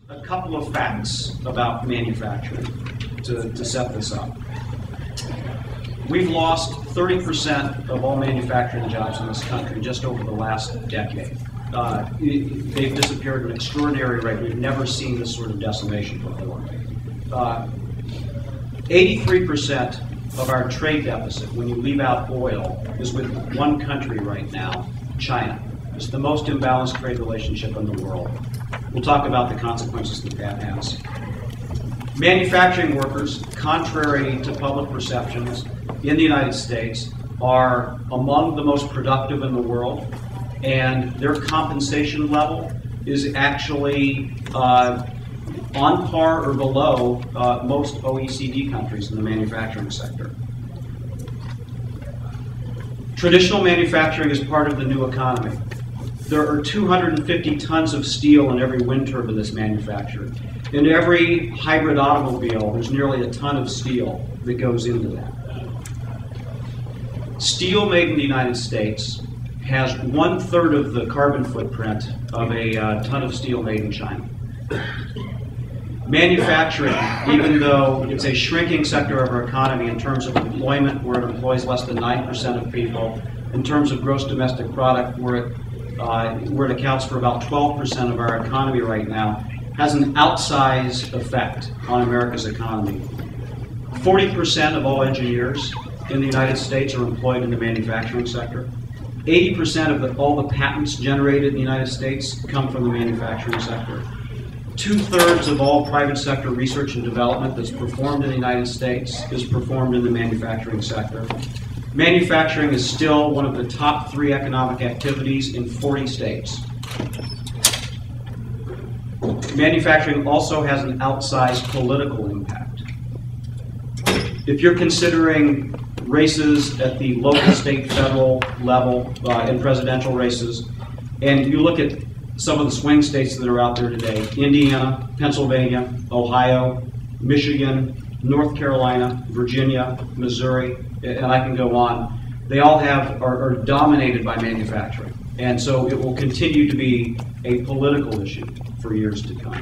A couple of facts about manufacturing to set this up. We've lost 30% of all manufacturing jobs in this country just over the last decade. They've disappeared at an extraordinary rate. We've never seen this sort of decimation before. 83% of our trade deficit, when you leave out oil, is with one country right now, China. It's the most imbalanced trade relationship in the world. We'll talk about the consequences that has. Manufacturing workers, contrary to public perceptions, in the United States are among the most productive in the world, and their compensation level is actually on par or below most OECD countries in the manufacturing sector. Traditional manufacturing is part of the new economy. There are 250 tons of steel in every wind turbine that's manufactured. In every hybrid automobile, there's nearly a ton of steel that goes into that. Steel made in the United States has 1/3 of the carbon footprint of a ton of steel made in China. Manufacturing, even though it's a shrinking sector of our economy in terms of employment, where it employs less than 9% of people, in terms of gross domestic product, where it accounts for about 12% of our economy right now, has an outsized effect on America's economy. 40% of all engineers in the United States are employed in the manufacturing sector. 80% of all the patents generated in the United States come from the manufacturing sector. 2/3 of all private sector research and development that's performed in the United States is performed in the manufacturing sector. Manufacturing is still one of the top 3 economic activities in 40 states. Manufacturing also has an outsized political impact. If you're considering races at the local, state, federal level in presidential races, and you look at some of the swing states that are out there today, Indiana, Pennsylvania, Ohio, Michigan, North Carolina, Virginia, Missouri, and I can go on, they all are dominated by manufacturing. And so it will continue to be a political issue for years to come.